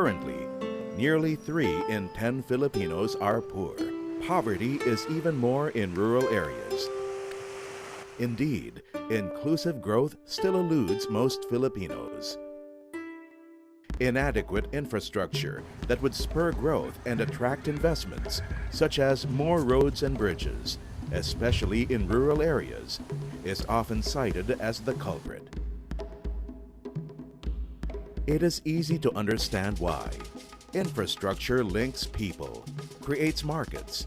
Currently, nearly 3 in 10 Filipinos are poor. Poverty is even more in rural areas. Indeed, inclusive growth still eludes most Filipinos. Inadequate infrastructure that would spur growth and attract investments, such as more roads and bridges, especially in rural areas, is often cited as the culprit. It is easy to understand why. Infrastructure links people, creates markets,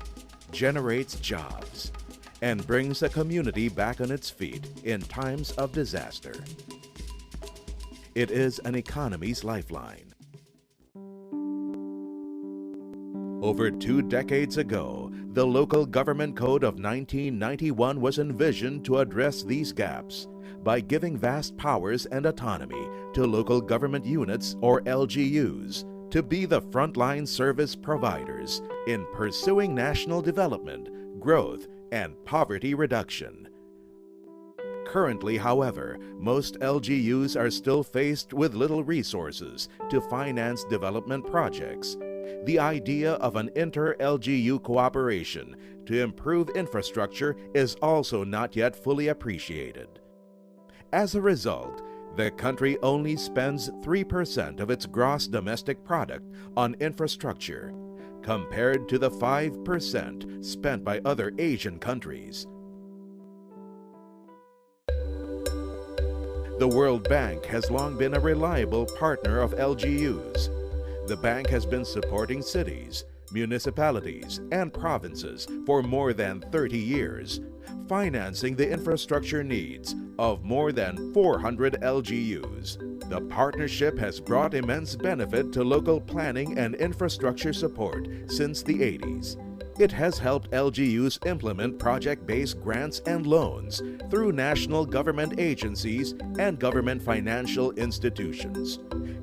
generates jobs, and brings a community back on its feet in times of disaster. It is an economy's lifeline. Over 2 decades ago, the Local Government Code of 1991 was envisioned to address these gaps by giving vast powers and autonomy to local government units, or LGUs, to be the frontline service providers in pursuing national development, growth, and poverty reduction. Currently, however, most LGUs are still faced with little resources to finance development projects. The idea of an inter-LGU cooperation to improve infrastructure is also not yet fully appreciated. As a result, the country only spends 3% of its gross domestic product on infrastructure, compared to the 5% spent by other Asian countries. The World Bank has long been a reliable partner of LGUs. The bank has been supporting cities, municipalities, and provinces for more than 30 years, financing the infrastructure needs of more than 400 LGUs. The partnership has brought immense benefit to local planning and infrastructure support since the 80s. It has helped LGUs implement project-based grants and loans through national government agencies and government financial institutions,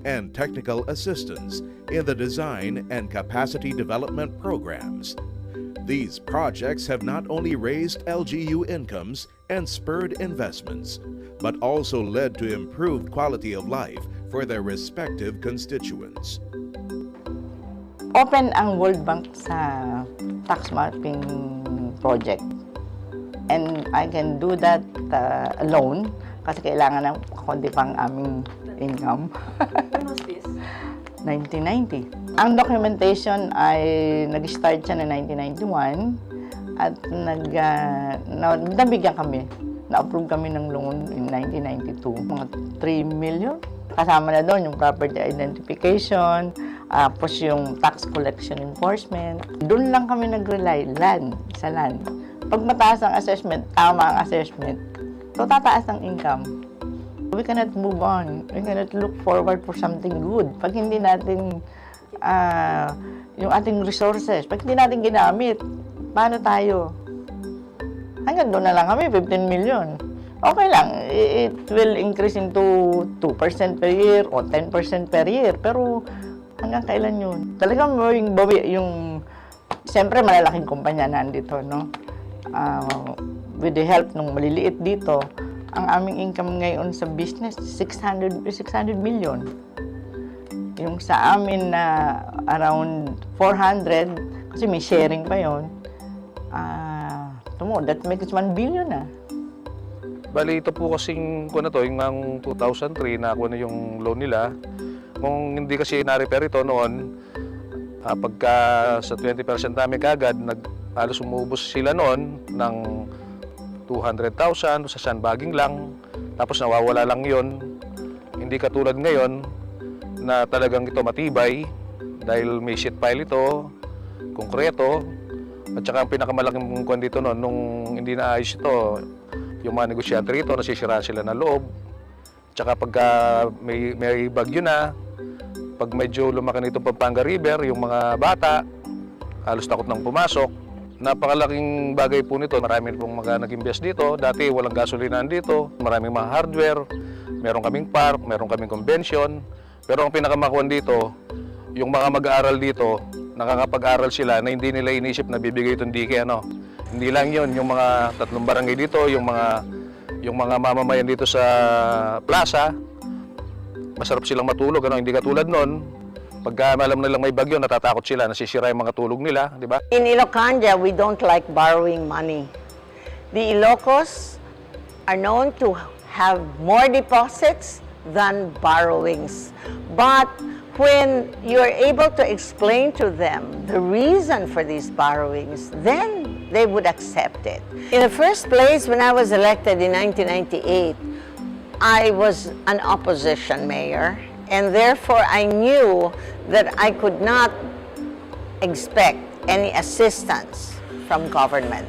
and technical assistance in the design and capacity development programs. These projects have not only raised LGU incomes and spurred investments, but also led to improved quality of life for their respective constituents. Open ang World Bank sa tax mapping project. And I can do that alone kasi kailangan ng konti pang aming income. When was this? 1990. Ang documentation ay nag-start siya na 1991 at nabigyan kami. Na-approve kami ng loan in 1992. Mga 3 million. Kasama na doon yung property identification, tapos yung tax collection enforcement. Doon lang kami nag-rely, sa land. Pag mataas ang assessment, tama ang assessment, so tataas ang income. We cannot move on. We cannot look forward for something good. Pag hindi natin, yung ating resources, pag hindi natin ginamit, paano tayo? Hanggang doon na lang kami, 15 million. Okay lang, it will increase into 2% per year o 10% per year. Pero hanggang kailan yun? Talagang yung siyempre malalaking kumpanya nandito, no? With the help ng maliliit dito, ang aming income ngayon sa business, 600 million. Yung sa amin na around 400, kasi may sharing pa yun, that makes 1 billion na. Bali, ito po kasing yung 2003 na ako na yung loan nila. Kung hindi kasi na-repair ito noon, pagka sa 20% namin kagad, halos umubos sila noon ng 200,000 sa sandbagging lang. Tapos nawawala lang yon. Hindi katulad ngayon na talagang ito matibay dahil may sheet pile ito, konkreto. At saka ang pinakamalaking kwan dito noon, nung hindi naayos ito, yung mga negosyante rito, nasisira sila ng loob. Tsaka pagka may bagyo na, pag medyo lumaki nito Pampanga River, yung mga bata, halos takot nang pumasok. Napakalaking bagay po nito. Marami pong mga nag-invest dito. Dati walang gasolinahan dito. Maraming mga hardware. Meron kaming park, meron kaming convention. Pero ang pinakamakuan dito, yung mga mag-aaral dito, nakakapag-aral sila na hindi nila inisip na bibigay itong dike. Hindi lang yun, yung mga 3 barangay dito, yung mga mamamayan dito sa plaza, masarap silang matulog. Hindi katulad nun, Pagka alam nilang may bagyo, natatakot sila, nasisira yung mga tulog nila, di ba? In Ilocania, we don't like borrowing money. The Ilocos are known to have more deposits than borrowings. But when you're able to explain to them the reason for these borrowings, then they would accept it. In the first place, when I was elected in 1998, I was an opposition mayor, and therefore I knew that I could not expect any assistance from government.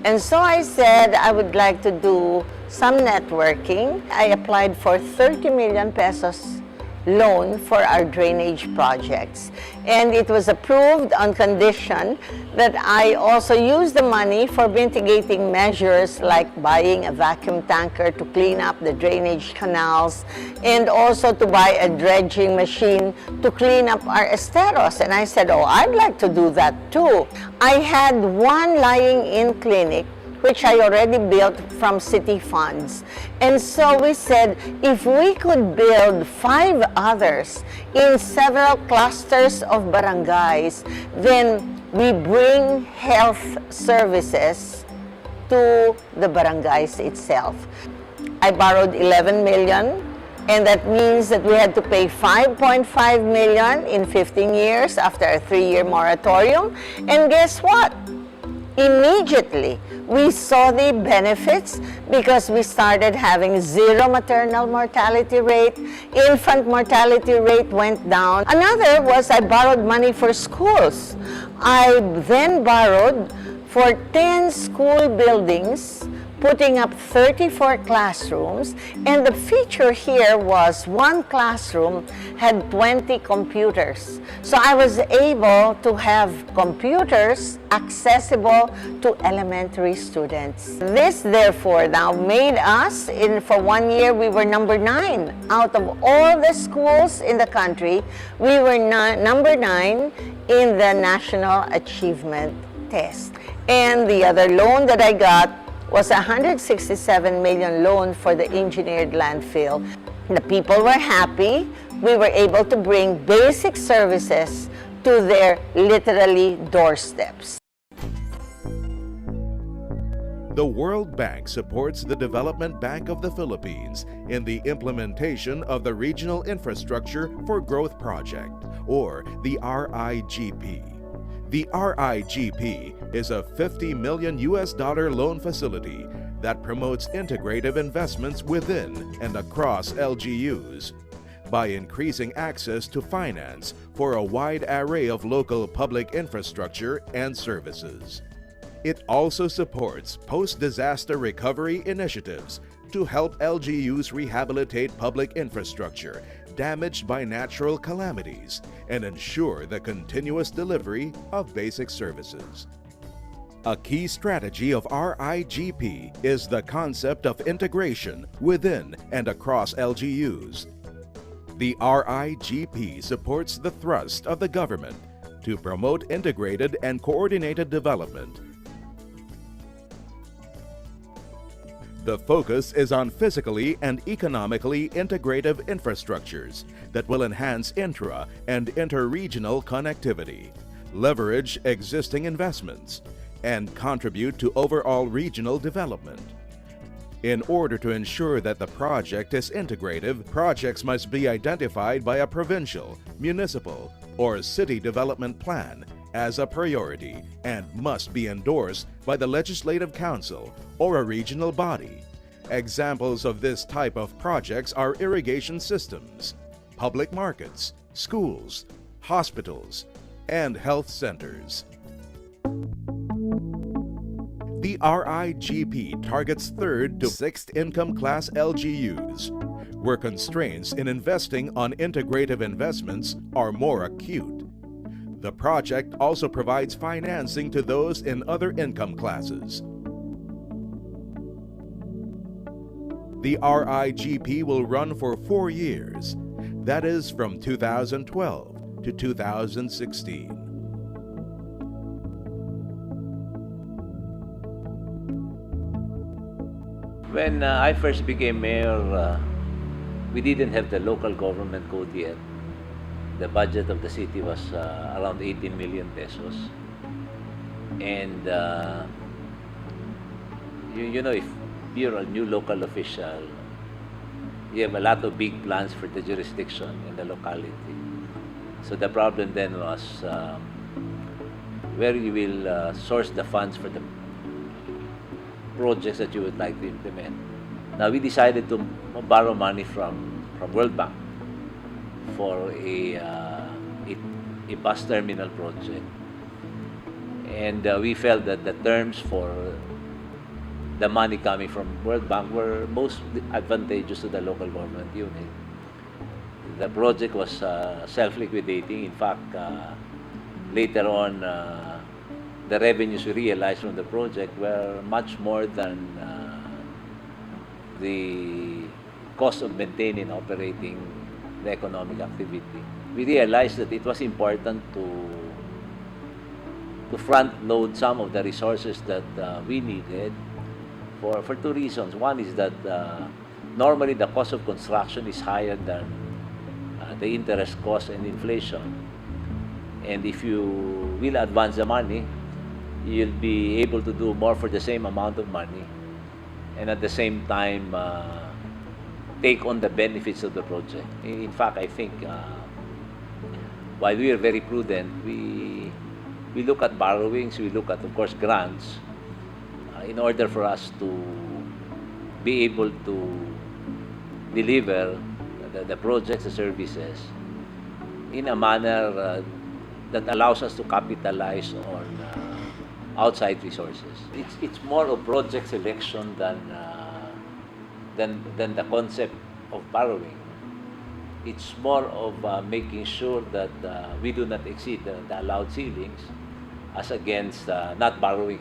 And so I said I would like to do some networking. I applied for 30 million pesos loan for our drainage projects. And it was approved on condition that I also use the money for mitigating measures like buying a vacuum tanker to clean up the drainage canals and also to buy a dredging machine to clean up our esteros. And I said, oh, I'd like to do that too. I had one lying-in clinic which I already built from city funds. And so we said, if we could build 5 others in several clusters of barangays, then we bring health services to the barangays itself. I borrowed 11 million, and that means that we had to pay 5.5 million in 15 years after a 3-year moratorium. And guess what? Immediately, we saw the benefits because we started having 0 maternal mortality rate, infant mortality rate went down. Another was I borrowed money for schools. I then borrowed for 10 school buildings, putting up 34 classrooms, and the feature here was one classroom had 20 computers. So I was able to have computers accessible to elementary students. This therefore now made us, for 1 year, we were number 9. Out of all the schools in the country, we were number 9 in the National Achievement Test. And the other loan that I got was a 167 million loan for the engineered landfill. The people were happy. We were able to bring basic services to their literally doorsteps. The World Bank supports the Development Bank of the Philippines in the implementation of the Regional Infrastructure for Growth Project, or the RIGP. The RIGP is a $50 million loan facility that promotes integrative investments within and across LGUs by increasing access to finance for a wide array of local public infrastructure and services. It also supports post-disaster recovery initiatives to help LGUs rehabilitate public infrastructure damaged by natural calamities and ensure the continuous delivery of basic services. A key strategy of RIGP is the concept of integration within and across LGUs. The RIGP supports the thrust of the government to promote integrated and coordinated development. The focus is on physically and economically integrative infrastructures that will enhance intra- and inter-regional connectivity, leverage existing investments, and contribute to overall regional development. In order to ensure that the project is integrative, projects must be identified by a provincial, municipal, or city development plan as a priority and must be endorsed by the Legislative Council or a regional body. Examples of this type of projects are irrigation systems, public markets, schools, hospitals, and health centers. The RIGP targets 3rd to 6th income class LGUs, where constraints in investing on integrative investments are more acute. The project also provides financing to those in other income classes. The RIGP will run for 4 years, that is from 2012 to 2016. When I first became mayor, we didn't have the local government code yet. the budget of the city was around 18 million pesos. And you know, if you're a new local official, you have a lot of big plans for the jurisdiction and the locality. So the problem then was where you will source the funds for the projects that you would like to implement. Now we decided to borrow money from World Bank for a bus terminal project, and we felt that the terms for the money coming from World Bank were most advantageous to the local government unit. The project was self-liquidating. In fact, later on, the revenues we realized from the project were much more than the cost of maintaining and operating the economic activity. We realized that it was important to front load some of the resources that we needed for two reasons. One is that normally the cost of construction is higher than the interest cost and inflation. And if you will advance the money, you'll be able to do more for the same amount of money, and at the same time take on the benefits of the project. In fact, I think while we are very prudent, we look at borrowings, we look at, of course, grants, in order for us to be able to deliver the projects, the services, in a manner that allows us to capitalize on outside resources. It's more of project selection than the concept of borrowing. It's more of making sure that we do not exceed the allowed ceilings, as against not borrowing.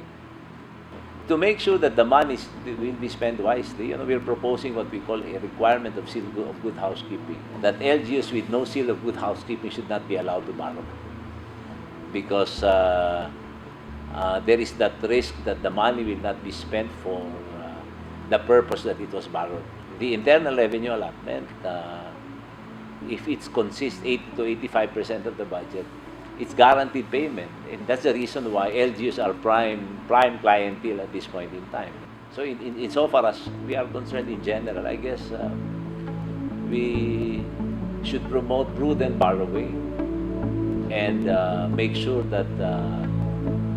To make sure that the money will be spent wisely, we're proposing what we call a requirement of seal of good housekeeping. That LGUs with no seal of good housekeeping should not be allowed to borrow, because there is that risk that the money will not be spent for the purpose that it was borrowed. The internal revenue allotment, if it consists 80 to 85% of the budget, it's guaranteed payment, and that's the reason why LGUs are prime clientele at this point in time. So in so far as we are concerned in general, I guess we should promote prudent borrowing and make sure that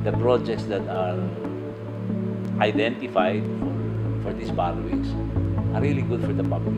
the projects that are identified for these borrowings are really good for the public.